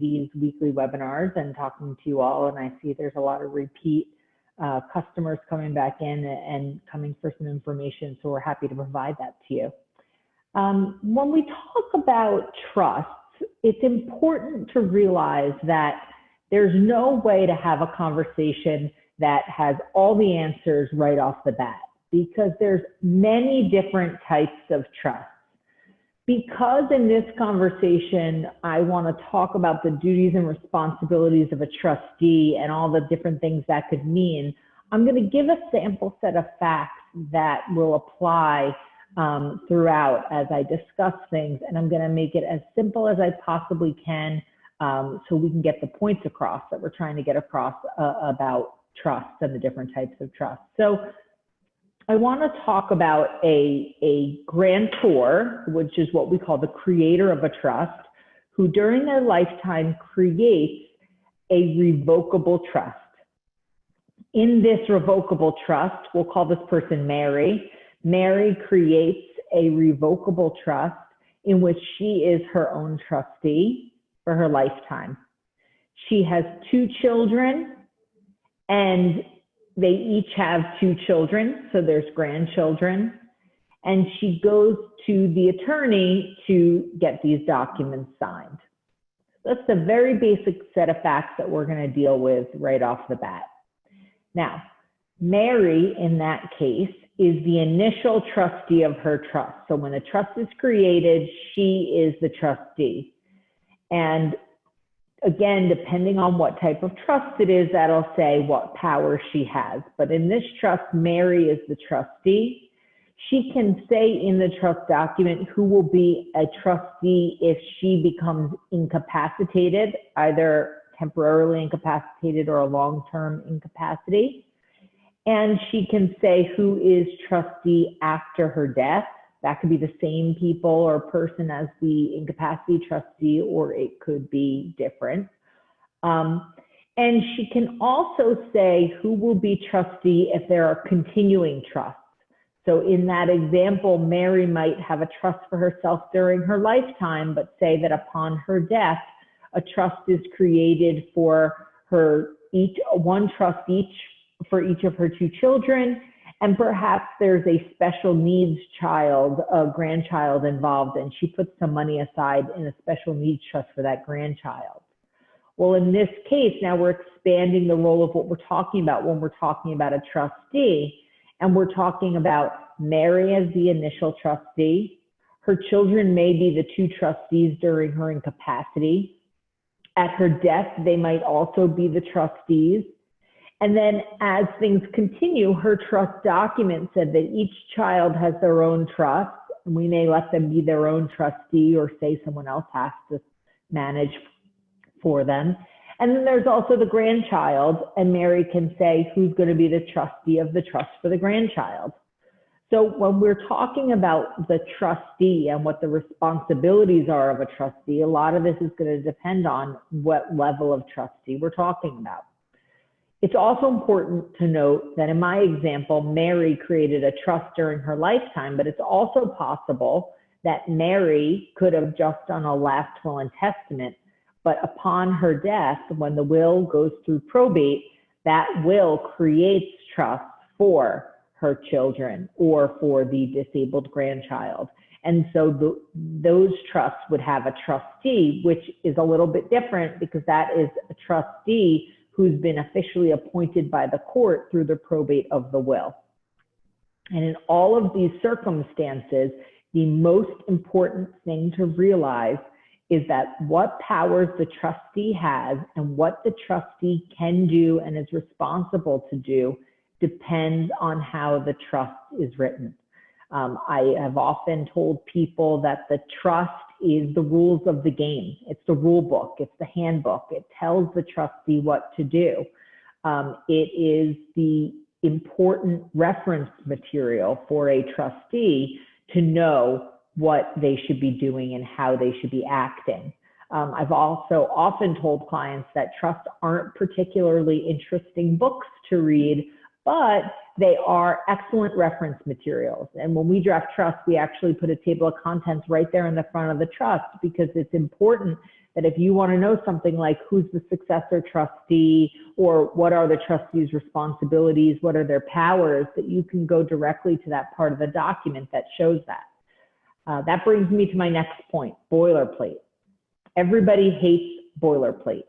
these weekly webinars and talking to you all, and I see there's a lot of repeat customers coming back in and coming for some information, so we're happy to provide that to you. When we talk about trusts, it's important to realize that there's no way to have a conversation that has all the answers right off the bat, because there's many different types of trusts. Because in this conversation, I want to talk about the duties and responsibilities of a trustee and all the different things that could mean, I'm going to give a sample set of facts that will apply throughout as I discuss things, and I'm going to make it as simple as I possibly can so we can get the points across that we're trying to get across about trusts and the different types of trusts. So I want to talk about a grantor, which is what we call the creator of a trust, who during their lifetime creates a revocable trust. In this revocable trust, we'll call this person Mary. Mary creates a revocable trust in which she is her own trustee for her lifetime. She has 2 children, and they each have 2 children, so there's grandchildren, and she goes to the attorney to get these documents signed. That's a very basic set of facts that we're going to deal with right off the bat. Now, Mary, in that case, is the initial trustee of her trust. So when the trust is created, she is the trustee. And again, depending on what type of trust it is, that'll say what power she has. But in this trust, Mary is the trustee. She can say in the trust document who will be a trustee if she becomes incapacitated, either temporarily incapacitated or a long-term incapacity. And she can say who is trustee after her death. That could be the same people or person as the incapacity trustee, or it could be different. And she can also say who will be trustee if there are continuing trusts. So in that example, Mary might have a trust for herself during her lifetime, but say that upon her death, a trust is created for her, one trust each for each of her 2 children, and perhaps there's a special needs child, a grandchild involved, and she puts some money aside in a special needs trust for that grandchild. Well, in this case, now we're expanding the role of what we're talking about when we're talking about a trustee, and we're talking about Mary as the initial trustee. Her children may be the 2 trustees during her incapacity. At her death, they might also be the trustees. And then as things continue, her trust document said that each child has their own trust, and we may let them be their own trustee or say someone else has to manage for them. And then there's also the grandchild, and Mary can say who's going to be the trustee of the trust for the grandchild. So when we're talking about the trustee and what the responsibilities are of a trustee, a lot of this is going to depend on what level of trustee we're talking about. It's also important to note that in my example, Mary created a trust during her lifetime, but it's also possible that Mary could have just done a last will and testament, but upon her death, when the will goes through probate, that will creates trust for her children or for the disabled grandchild. And so those trusts would have a trustee, which is a little bit different because that is a trustee who's been officially appointed by the court through the probate of the will. And in all of these circumstances, the most important thing to realize is that what powers the trustee has and what the trustee can do and is responsible to do depends on how the trust is written. I have often told people that the trust is the rules of the game. It's the rule book, it's the handbook. It tells the trustee what to do. It is the important reference material for a trustee to know what they should be doing and how they should be acting. I've also often told clients that trusts aren't particularly interesting books to read, but they are excellent reference materials. And when we draft trusts, we actually put a table of contents right there in the front of the trust because it's important that if you want to know something like who's the successor trustee or what are the trustee's responsibilities, what are their powers, that you can go directly to that part of the document that shows that. That brings me to my next point, boilerplate. Everybody hates boilerplate.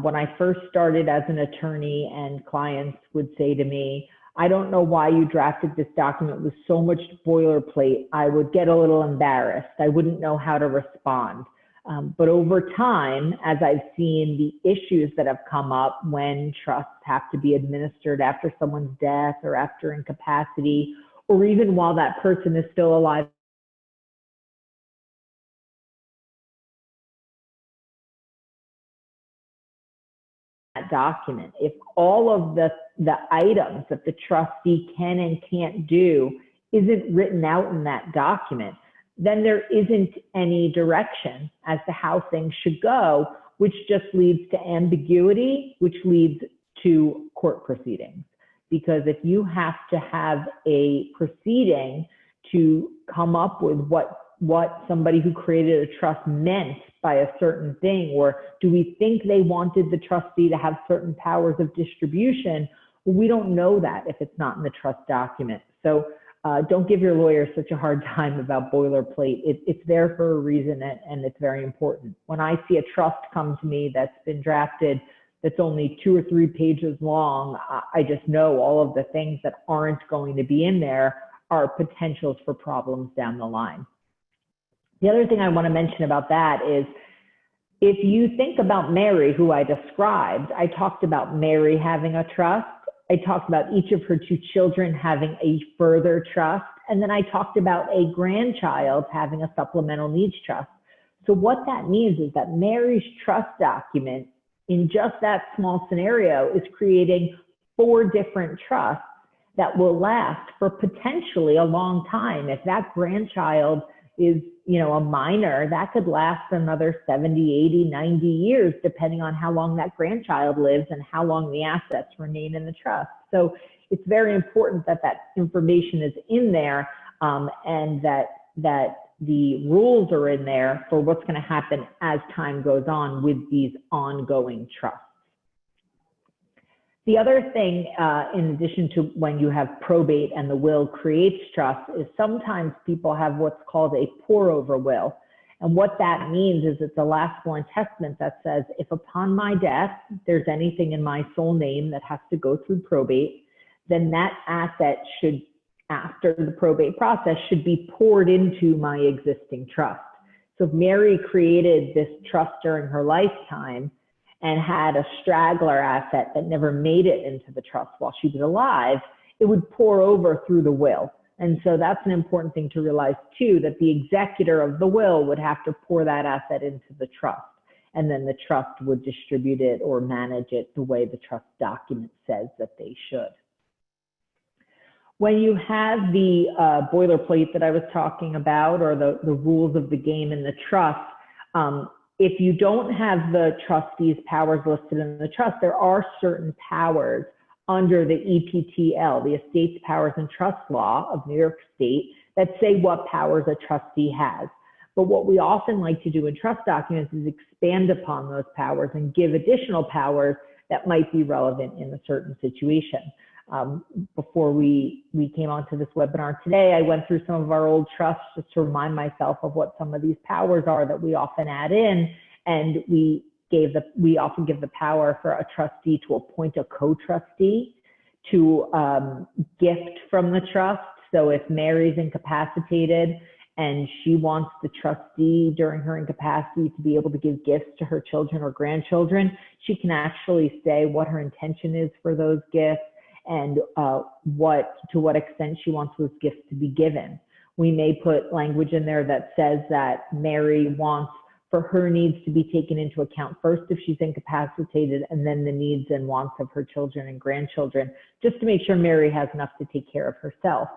When I first started as an attorney and clients would say to me, I don't know why you drafted this document with so much boilerplate, I would get a little embarrassed. I wouldn't know how to respond. But over time, as I've seen the issues that have come up when trusts have to be administered after someone's death or after incapacity, or even while that person is still alive, document, if all of the items that the trustee can and can't do isn't written out in that document, then there isn't any direction as to how things should go, which just leads to ambiguity, which leads to court proceedings. Because if you have to have a proceeding to come up with what somebody who created a trust meant by a certain thing, or do we think they wanted the trustee to have certain powers of distribution? Well, we don't know that if it's not in the trust document. So don't give your lawyer such a hard time about boilerplate. It's there for a reason, and it's very important. When I see a trust come to me that's been drafted that's only 2 or 3 pages long, I just know all of the things that aren't going to be in there are potentials for problems down the line. The other thing I want to mention about that is, if you think about Mary, who I described, I talked about Mary having a trust. I talked about each of her 2 children having a further trust. And then I talked about a grandchild having a supplemental needs trust. So what that means is that Mary's trust document, in just that small scenario, is creating 4 different trusts that will last for potentially a long time. If that grandchild is, a minor, that could last another 70, 80, 90 years, depending on how long that grandchild lives and how long the assets remain in the trust. So it's very important that that information is in there, and that the rules are in there for what's going to happen as time goes on with these ongoing trusts. The other thing, in addition to when you have probate and the will creates trust, is sometimes people have what's called a pour-over will. And what that means is it's a last will and testament that says, if upon my death, there's anything in my sole name that has to go through probate, then that asset should, after the probate process, should be poured into my existing trust. So if Mary created this trust during her lifetime and had a straggler asset that never made it into the trust while she was alive, it would pour over through the will. And so that's an important thing to realize too, that the executor of the will would have to pour that asset into the trust, and then the trust would distribute it or manage it the way the trust document says that they should. When you have the boilerplate that I was talking about, or the rules of the game in the trust, if you don't have the trustee's powers listed in the trust, there are certain powers under the EPTL, the Estates Powers and Trust Law of New York State, that say what powers a trustee has. But what we often like to do in trust documents is expand upon those powers and give additional powers that might be relevant in a certain situation. Before we came onto this webinar today, I went through some of our old trusts just to remind myself of what some of these powers are that we often add in, and we often give the power for a trustee to appoint a co-trustee, to gift from the trust. So if Mary's incapacitated and she wants the trustee during her incapacity to be able to give gifts to her children or grandchildren, she can actually say what her intention is for those gifts, and to what extent she wants those gifts to be given. We may put language in there that says that Mary wants for her needs to be taken into account first if she's incapacitated, and then the needs and wants of her children and grandchildren, just to make sure Mary has enough to take care of herself.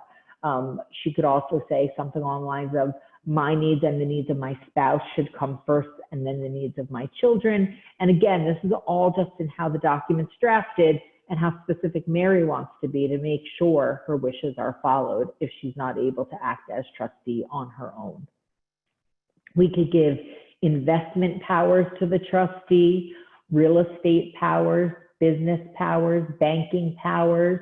She could also say something along the lines of, my needs and the needs of my spouse should come first, and then the needs of my children. And again, this is all just in how the document's drafted and how specific Mary wants to be to make sure her wishes are followed if she's not able to act as trustee on her own. We could give investment powers to the trustee, real estate powers, business powers, banking powers.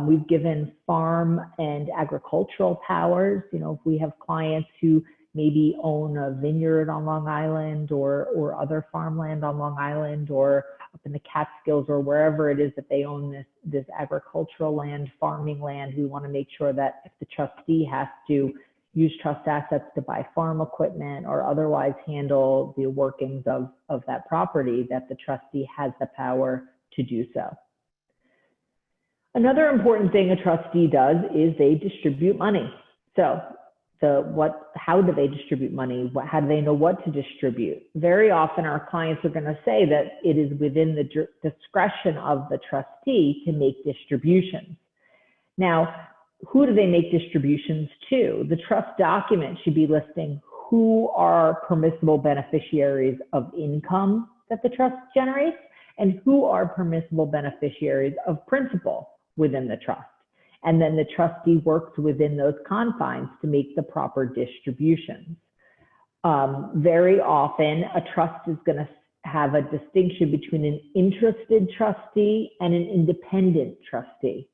We've given farm and agricultural powers. You know, if we have clients who maybe own a vineyard on Long Island or other farmland on Long Island or up in the Catskills or wherever it is that they own this agricultural land, farming land, we want to make sure that if the trustee has to use trust assets to buy farm equipment or otherwise handle the workings of that property, that the trustee has the power to do so. Another important thing a trustee does is they distribute money. So how do they distribute money? How do they know what to distribute? Very often our clients are going to say that it is within the discretion of the trustee to make distributions. Now, who do they make distributions to? The trust document should be listing who are permissible beneficiaries of income that the trust generates and who are permissible beneficiaries of principal within the trust. And then the trustee works within those confines to make the proper distributions. Very often, a trust is going to have a distinction between an interested trustee and an independent trustee.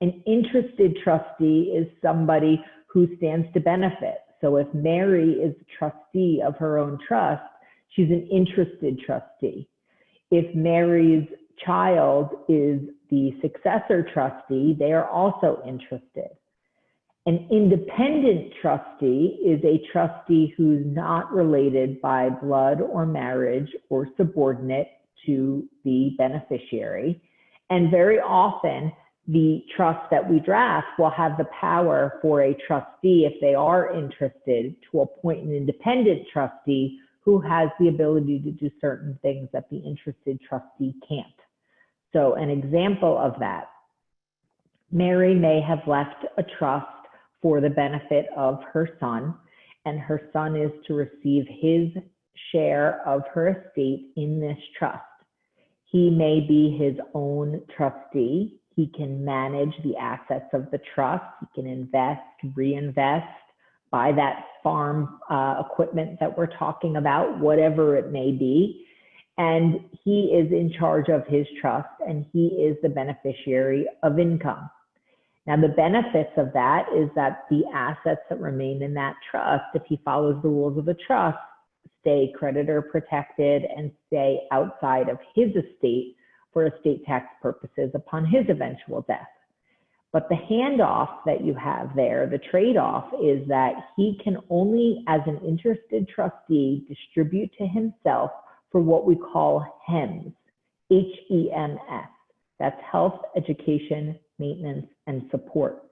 An interested trustee is somebody who stands to benefit. So if Mary is the trustee of her own trust, she's an interested trustee. If Mary's child is the successor trustee, they are also interested. An independent trustee is a trustee who's not related by blood or marriage or subordinate to the beneficiary. And very often, the trust that we draft will have the power for a trustee, if they are interested, to appoint an independent trustee who has the ability to do certain things that the interested trustee can't. So an example of that, Mary may have left a trust for the benefit of her son, and her son is to receive his share of her estate in this trust. He may be his own trustee. He can manage the assets of the trust. He can invest, reinvest, buy that farm equipment that we're talking about, whatever it may be. And he is in charge of his trust, and he is the beneficiary of income. Now, the benefits of that is that the assets that remain in that trust, if he follows the rules of the trust, stay creditor protected and stay outside of his estate for estate tax purposes upon his eventual death. But the handoff that you have there, the trade-off, is that he can only, as an interested trustee, distribute to himself for what we call HEMS, H-E-M-S. That's health, education, maintenance, and support.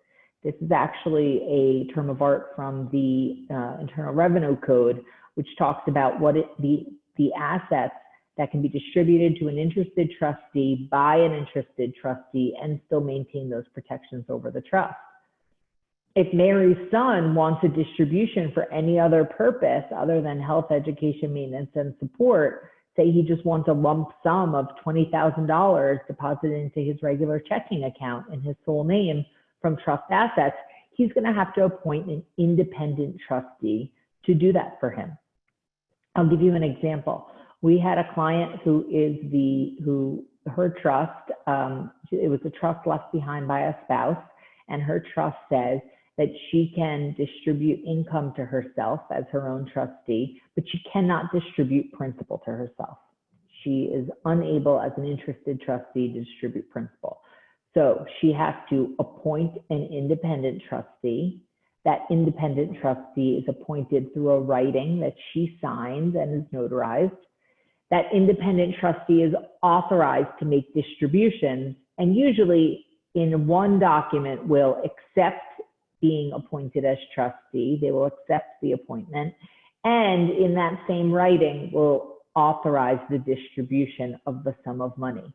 This is actually a term of art from the Internal Revenue Code, which talks about what the assets that can be distributed to an interested trustee by an interested trustee and still maintain those protections over the trust. If Mary's son wants a distribution for any other purpose other than health, education, maintenance, and support, say he just wants a lump sum of $20,000 deposited into his regular checking account in his sole name from trust assets, he's going to have to appoint an independent trustee to do that for him. I'll give you an example. We had a client her trust, it was a trust left behind by a spouse, and her trust says that she can distribute income to herself as her own trustee, but she cannot distribute principal to herself. She is unable as an interested trustee to distribute principal. So she has to appoint an independent trustee. That independent trustee is appointed through a writing that she signs and is notarized. That independent trustee is authorized to make distributions, and usually in one document will accept being appointed as trustee. They will accept the appointment, and in that same writing will authorize the distribution of the sum of money.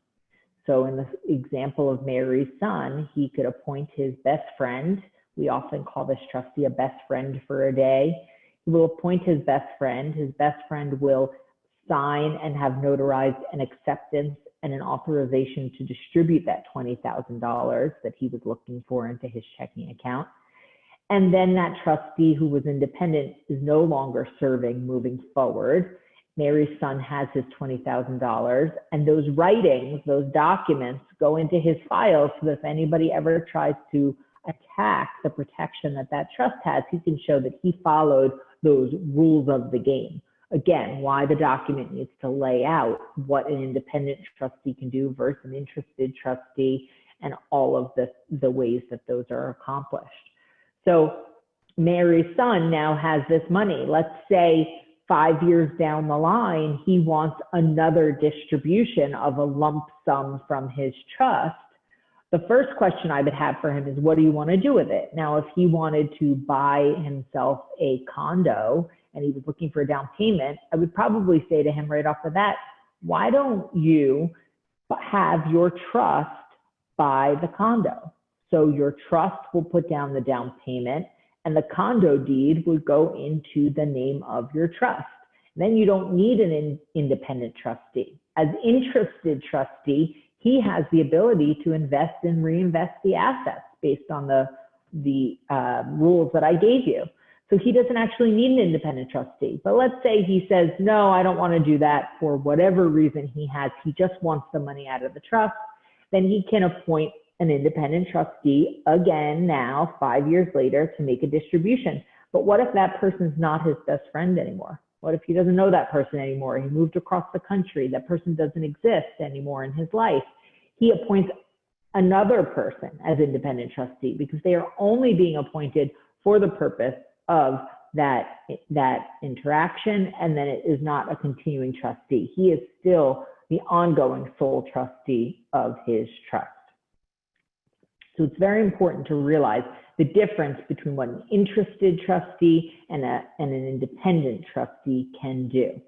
So in the example of Mary's son, he could appoint his best friend. We often call this trustee a best friend for a day. He will appoint his best friend. His best friend will sign and have notarized an acceptance and an authorization to distribute that $20,000 that he was looking for into his checking account. And then that trustee who was independent is no longer serving moving forward. Mary's son has his $20,000, and those writings, those documents go into his file so that if anybody ever tries to attack the protection that that trust has, he can show that he followed those rules of the game. Again, why the document needs to lay out what an independent trustee can do versus an interested trustee, and all of the ways that those are accomplished. So Mary's son now has this money. Let's say 5 years down the line, he wants another distribution of a lump sum from his trust. The first question I would have for him is, what do you want to do with it? Now, if he wanted to buy himself a condo and he was looking for a down payment, I would probably say to him right off the bat, why don't you have your trust buy the condo? So your trust will put down the down payment, and the condo deed would go into the name of your trust. Then you don't need an independent trustee. As interested trustee, he has the ability to invest and reinvest the assets based on the rules that I gave you. So he doesn't actually need an independent trustee. But let's say he says, no, I don't want to do that for whatever reason he has. He just wants the money out of the trust. Then he can appoint an independent trustee again now, 5 years later, to make a distribution. But what if that person's not his best friend anymore? What if he doesn't know that person anymore? He moved across the country. That person doesn't exist anymore in his life. He appoints another person as independent trustee because they are only being appointed for the purpose of that interaction, and then it is not a continuing trustee. He is still the ongoing sole trustee of his trust. So it's very important to realize the difference between what an interested trustee and an independent trustee can do.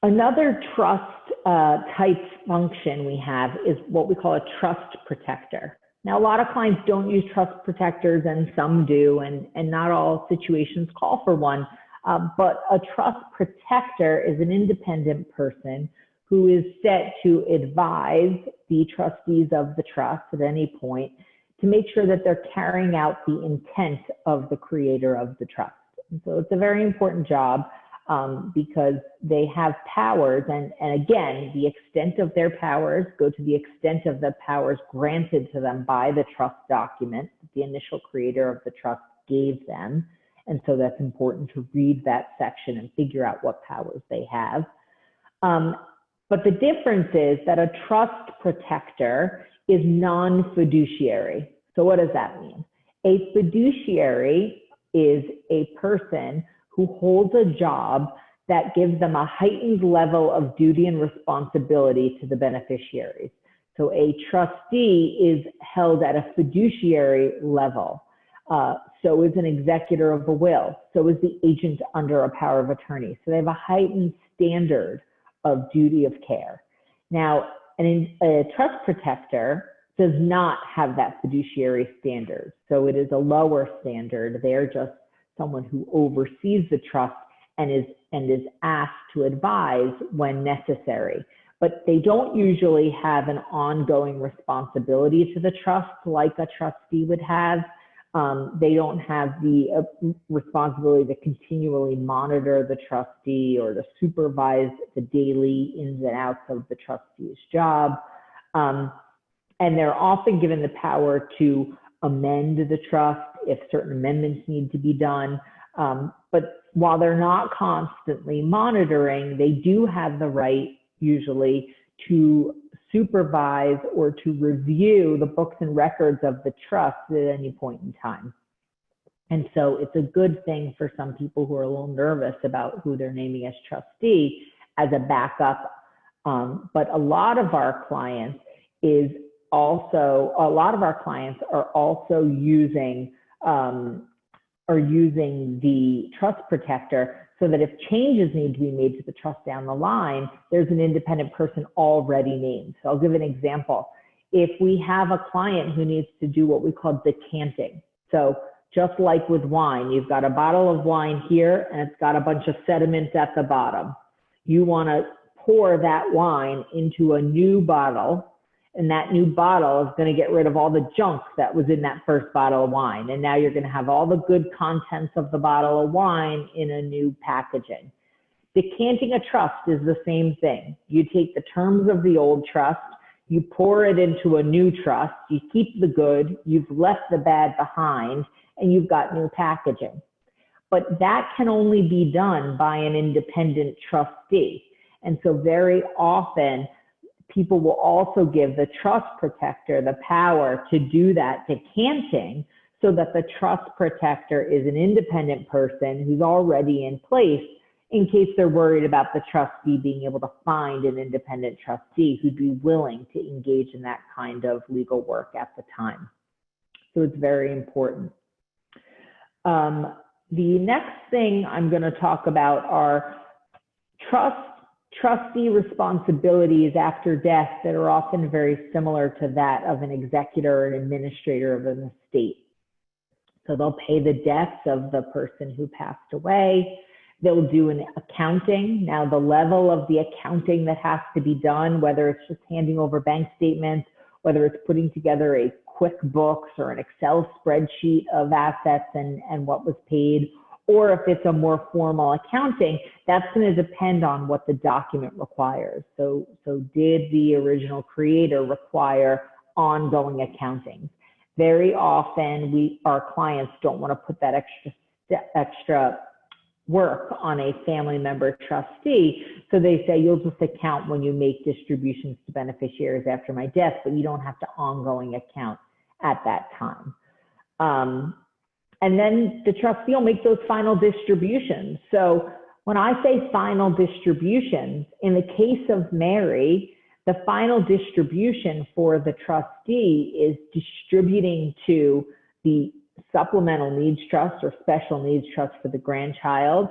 Another trust type function we have is what we call a trust protector. Now, a lot of clients don't use trust protectors, and some do, and not all situations call for one. But a trust protector is an independent person who is set to advise the trustees of the trust at any point to make sure that they're carrying out the intent of the creator of the trust. And so it's a very important job because they have powers, and again, the extent of their powers go to the extent of the powers granted to them by the trust document that the initial creator of the trust gave them. And so that's important to read that section and figure out what powers they have. But the difference is that a trust protector is non-fiduciary. So what does that mean? A fiduciary is a person who holds a job that gives them a heightened level of duty and responsibility to the beneficiaries. So a trustee is held at a fiduciary level. So is an executor of a will. So is the agent under a power of attorney. So they have a heightened standard of duty of care. Now, a trust protector does not have that fiduciary standard. So it is a lower standard. They're just someone who oversees the trust and is asked to advise when necessary. But they don't usually have an ongoing responsibility to the trust like a trustee would have. They don't have the responsibility to continually monitor the trustee or to supervise the daily ins and outs of the trustee's job. And they're often given the power to amend the trust if certain amendments need to be done. But while they're not constantly monitoring, they do have the right usually to supervise or to review the books and records of the trust at any point in time. And so it's a good thing for some people who are a little nervous about who they're naming as trustee as a backup. But a lot of our clients are also using the trust protector so that if changes need to be made to the trust down the line, there's an independent person already named. So I'll give an example. If we have a client who needs to do what we call decanting. So just like with wine, you've got a bottle of wine here and it's got a bunch of sediment at the bottom. You want to pour that wine into a new bottle, And that new bottle is going to get rid of all the junk that was in that first bottle of wine. And now you're going to have all the good contents of the bottle of wine in a new packaging. Decanting a trust is the same thing. You take the terms of the old trust, you pour it into a new trust, you keep the good, you've left the bad behind, and you've got new packaging. But that can only be done by an independent trustee. And so very often, people will also give the trust protector the power to do that decanting so that the trust protector is an independent person who's already in place in case they're worried about the trustee being able to find an independent trustee who'd be willing to engage in that kind of legal work at the time. So it's very important. The next thing I'm going to talk about are trustee responsibilities after death that are often very similar to that of an executor or an administrator of an estate. So they'll pay the debts of the person who passed away. They'll do an accounting. Now, the level of the accounting that has to be done, whether it's just handing over bank statements, whether it's putting together a QuickBooks or an Excel spreadsheet of assets and what was paid, or if it's a more formal accounting, that's going to depend on what the document requires. So did the original creator require ongoing accounting? Very often, our clients don't want to put that extra work on a family member trustee. So they say, you'll just account when you make distributions to beneficiaries after my death, but you don't have to ongoing account at that time. And then the trustee will make those final distributions. So when I say final distributions, in the case of Mary, the final distribution for the trustee is distributing to the supplemental needs trust or special needs trust for the grandchild,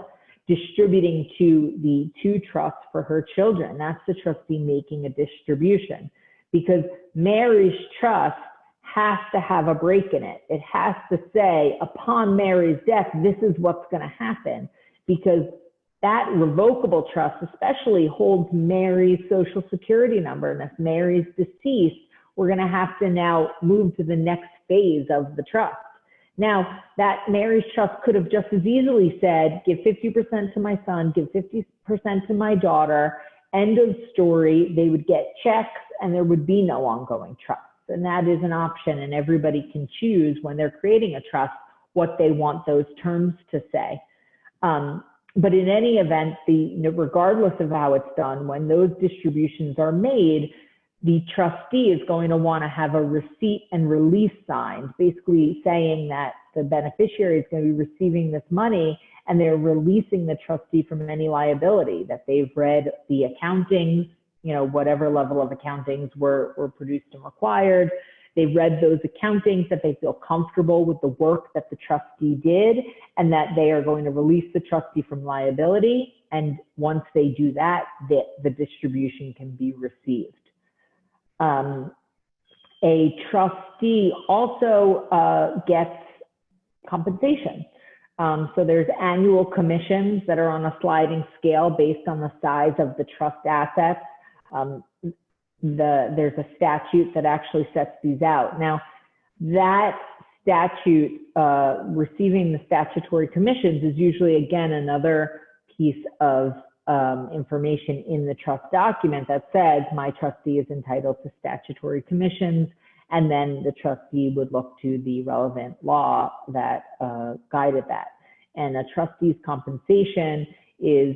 distributing to the two trusts for her children. That's the trustee making a distribution, because Mary's trust has to have a break in it. It has to say, upon Mary's death, this is what's going to happen, because that revocable trust especially holds Mary's social security number. And if Mary's deceased, we're going to have to now move to the next phase of the trust. Now, that Mary's trust could have just as easily said, give 50% to my son, give 50% to my daughter, end of story. They would get checks and there would be no ongoing trust. And that is an option, and everybody can choose when they're creating a trust what they want those terms to say. But in any event, regardless of how it's done, when those distributions are made, the trustee is going to want to have a receipt and release signed, basically saying that the beneficiary is going to be receiving this money and they're releasing the trustee from any liability, that they've read the accountings, whatever level of accountings were produced and required. They've read those accountings, that they feel comfortable with the work that the trustee did, and that they are going to release the trustee from liability. And once they do that, the distribution can be received. A trustee also gets compensation. So there's annual commissions that are on a sliding scale based on the size of the trust assets. There's a statute that actually sets these out. Now, that statute, receiving the statutory commissions, is usually, again, another piece of information in the trust document that says my trustee is entitled to statutory commissions, and then the trustee would look to the relevant law that guided that. And a trustee's compensation is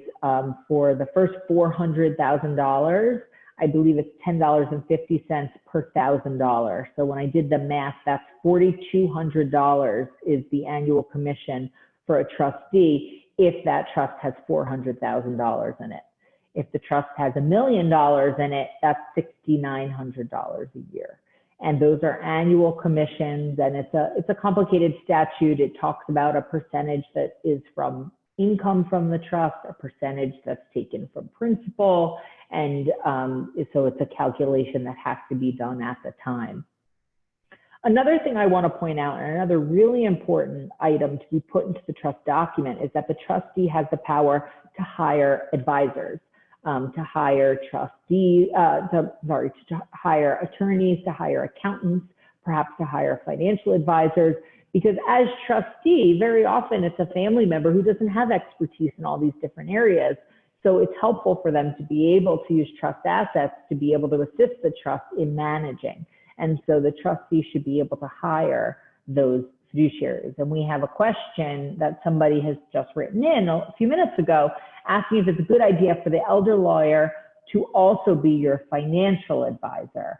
for the first $400,000, I believe it's $10.50 per $1,000. So when I did the math, that's $4,200 is the annual commission for a trustee if that trust has $400,000 in it. If the trust has $1 million in it, that's $6,900 a year. And those are annual commissions, and it's a complicated statute. It talks about a percentage that is from income from the trust, a percentage that's taken from principal, and so it's a calculation that has to be done at the time. Another thing I want to point out, and another really important item to be put into the trust document, is that the trustee has the power to hire advisors. to hire trustees, to hire attorneys, to hire accountants, perhaps to hire financial advisors, because as trustee, very often it's a family member who doesn't have expertise in all these different areas. So it's helpful for them to be able to use trust assets to be able to assist the trust in managing. And so the trustee should be able to hire those fiduciaries. And we have a question that somebody has just written in a few minutes ago, asking if it's a good idea for the elder lawyer to also be your financial advisor.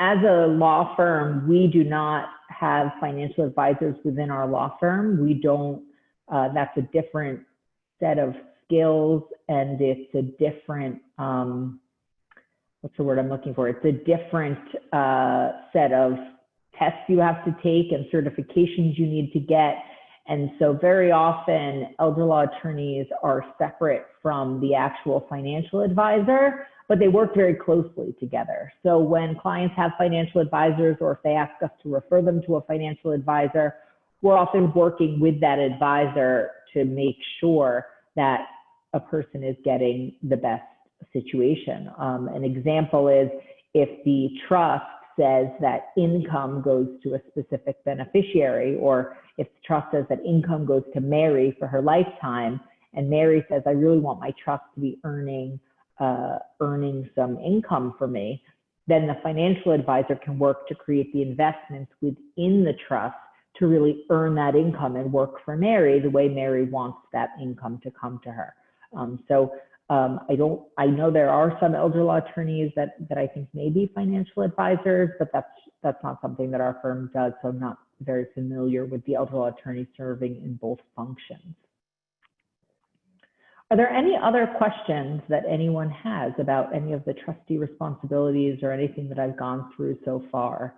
As a law firm, we do not have financial advisors within our law firm. We don't, that's a different set of skills, and it's a different, what's the word I'm looking for? It's a different set of tests you have to take and certifications you need to get. And so very often elder law attorneys are separate from the actual financial advisor, but they work very closely together. So when clients have financial advisors, or if they ask us to refer them to a financial advisor, we're often working with that advisor to make sure that a person is getting the best situation. An example is if the trust says that income goes to a specific beneficiary, or if the trust says that income goes to Mary for her lifetime, and Mary says, I really want my trust to be earning some income for me, then the financial advisor can work to create the investments within the trust to really earn that income and work for Mary the way Mary wants that income to come to her. I know there are some elder law attorneys that I think may be financial advisors, but that's not something that our firm does. So I'm not very familiar with the elder law attorney serving in both functions. Are there any other questions that anyone has about any of the trustee responsibilities or anything that I've gone through so far?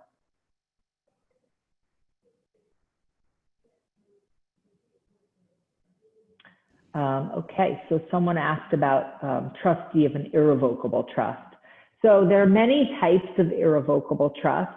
Okay, so someone asked about trustee of an irrevocable trust. So there are many types of irrevocable trusts.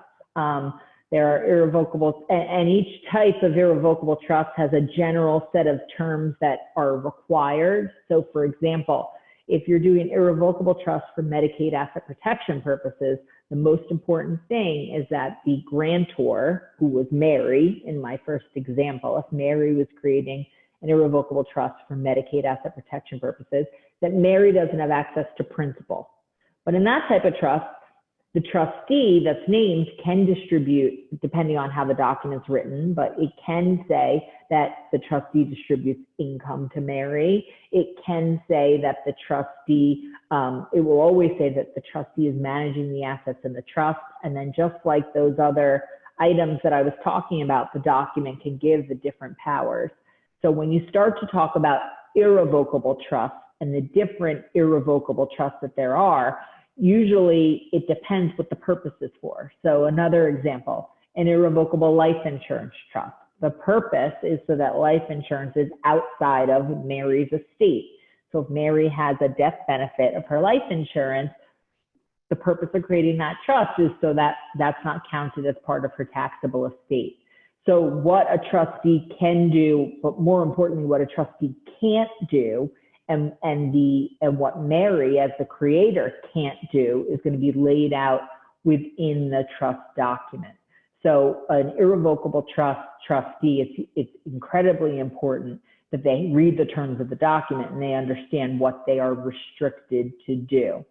There are irrevocable, and each type of irrevocable trust has a general set of terms that are required. So for example, if you're doing irrevocable trust for Medicaid asset protection purposes, the most important thing is that the grantor, who was Mary in my first example, if Mary was creating an irrevocable trust for Medicaid asset protection purposes, that Mary doesn't have access to principal. But in that type of trust, the trustee that's named can distribute, depending on how the document's written, but it can say that the trustee distributes income to Mary. It can say that the trustee, it will always say that the trustee is managing the assets in the trust. And then just like those other items that I was talking about, the document can give the different powers. So when you start to talk about irrevocable trusts and the different irrevocable trusts that there are, usually it depends what the purpose is for. So another example, an irrevocable life insurance trust. The purpose is so that life insurance is outside of Mary's estate. So if Mary has a death benefit of her life insurance, the purpose of creating that trust is so that that's not counted as part of her taxable estate. So what a trustee can do, but more importantly, what a trustee can't do, and what Mary as the creator can't do, is going to be laid out within the trust document. So an irrevocable trustee, it's incredibly important that they read the terms of the document and they understand what they are restricted to do.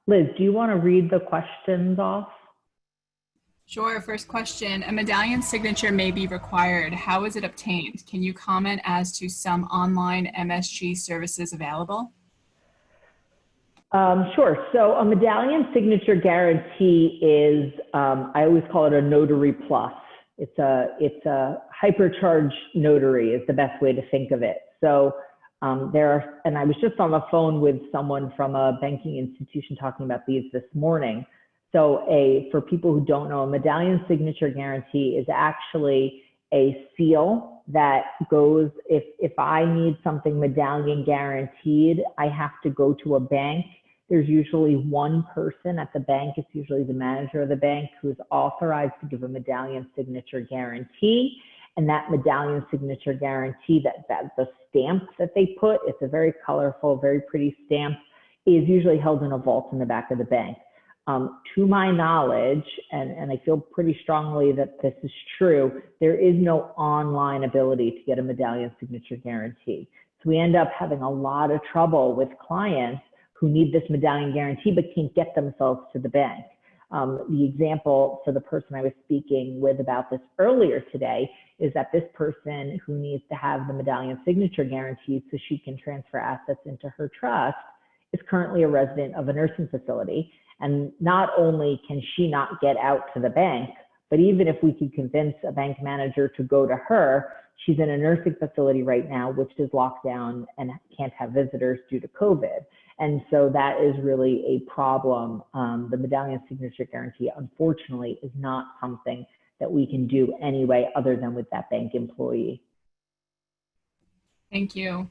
Liz, do you want to read the questions off? Sure. First question, a medallion signature may be required. How is it obtained? Can you comment as to some online MSG services available? Sure. So a medallion signature guarantee is, I always call it a notary plus. It's a hypercharged notary is the best way to think of it. So and I was just on the phone with someone from a banking institution talking about these this morning. So for people who don't know, a medallion signature guarantee is actually a seal that goes, if I need something medallion guaranteed, I have to go to a bank. There's usually one person at the bank, it's usually the manager of the bank, who's authorized to give a medallion signature guarantee. And that medallion signature guarantee, that the stamp that they put, it's a very colorful, very pretty stamp, is usually held in a vault in the back of the bank. To my knowledge, and I feel pretty strongly that this is true, there is no online ability to get a medallion signature guarantee. So we end up having a lot of trouble with clients who need this medallion guarantee but can't get themselves to the bank. The example for the person I was speaking with about this earlier today is that this person who needs to have the medallion signature guaranteed so she can transfer assets into her trust is currently a resident of a nursing facility. And not only can she not get out to the bank, but even if we could convince a bank manager to go to her, she's in a nursing facility right now, which is locked down and can't have visitors due to COVID. And so that is really a problem. The medallion signature guarantee, unfortunately, is not something that we can do anyway other than with that bank employee. Thank you.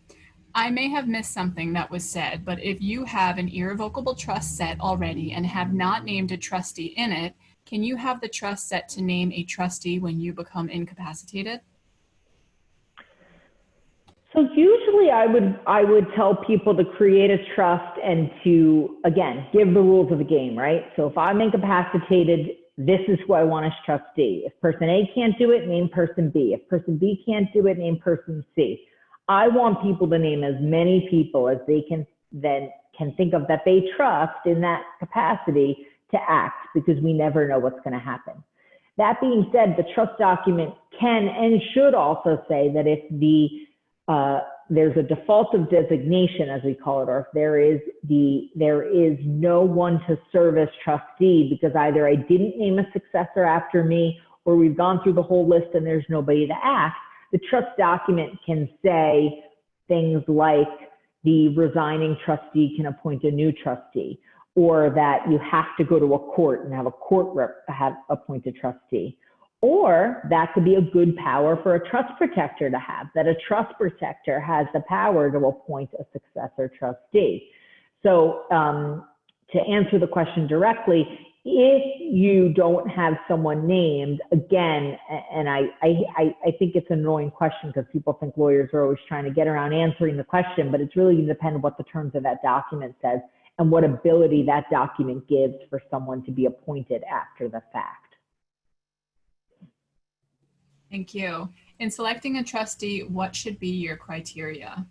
I may have missed something that was said, but if you have an irrevocable trust set already and have not named a trustee in it, can you have the trust set to name a trustee when you become incapacitated? So usually I would tell people to create a trust and to, again, give the rules of the game, right? So if I'm incapacitated, this is who I want as trustee. If person A can't do it, name person B. If person B can't do it, name person C. I want people to name as many people as they can think of that they trust in that capacity to act, because we never know what's going to happen. That being said, the trust document can and should also say that if there's a default of designation, as we call it, or if there is no one to serve as trustee because either I didn't name a successor after me or we've gone through the whole list and there's nobody to act, the trust document can say things like the resigning trustee can appoint a new trustee, or that you have to go to a court and have a court rep appoint a trustee. Or that could be a good power for a trust protector to have, that a trust protector has the power to appoint a successor trustee. So to answer the question directly, if you don't have someone named, again, and I think it's an annoying question because people think lawyers are always trying to get around answering the question, but it's really going to depend on what the terms of that document says and what ability that document gives for someone to be appointed after the fact. Thank you. In selecting a trustee, what should be your criteria?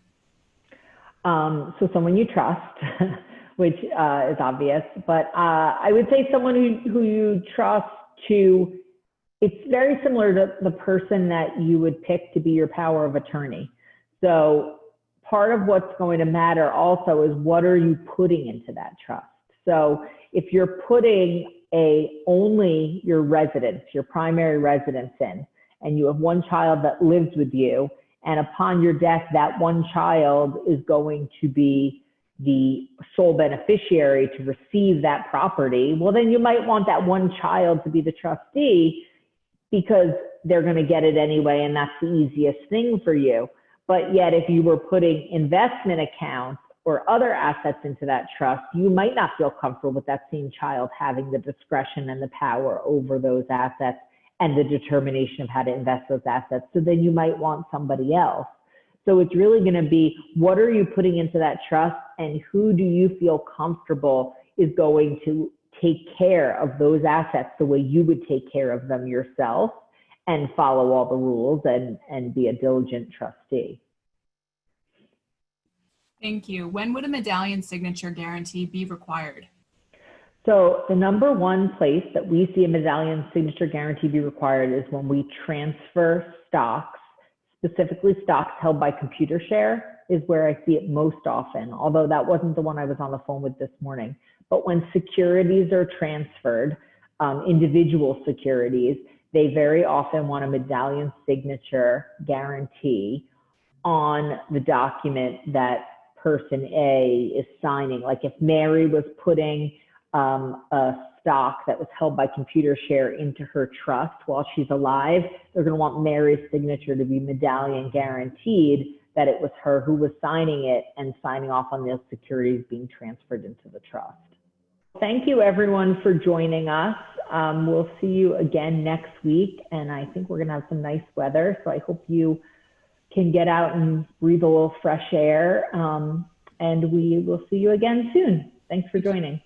So someone you trust, which is obvious, but I would say someone who you trust to, it's very similar to the person that you would pick to be your power of attorney. So part of what's going to matter also is what are you putting into that trust? So if you're putting only your residence, your primary residence in, and you have one child that lives with you, and upon your death, that one child is going to be the sole beneficiary to receive that property, well, then you might want that one child to be the trustee because they're going to get it anyway, and that's the easiest thing for you. But yet, if you were putting investment accounts or other assets into that trust, you might not feel comfortable with that same child having the discretion and the power over those assets and the determination of how to invest those assets. So then you might want somebody else. So it's really going to be, what are you putting into that trust, and who do you feel comfortable is going to take care of those assets the way you would take care of them yourself and follow all the rules and be a diligent trustee. Thank you. When would a medallion signature guarantee be required? So the number one place that we see a medallion signature guarantee be required is when we transfer stocks, specifically stocks held by Computershare is where I see it most often, although that wasn't the one I was on the phone with this morning. But when securities are transferred, individual securities, they very often want a medallion signature guarantee on the document that person A is signing. Like if Mary was putting a stock that was held by Computershare into her trust while she's alive, they're going to want Mary's signature to be medallion guaranteed that it was her who was signing it and signing off on those securities being transferred into the trust. Thank you everyone for joining us. We'll see you again next week, and I think we're gonna have some nice weather, so I hope you can get out and breathe a little fresh air, and we will see you again soon. Thanks for joining.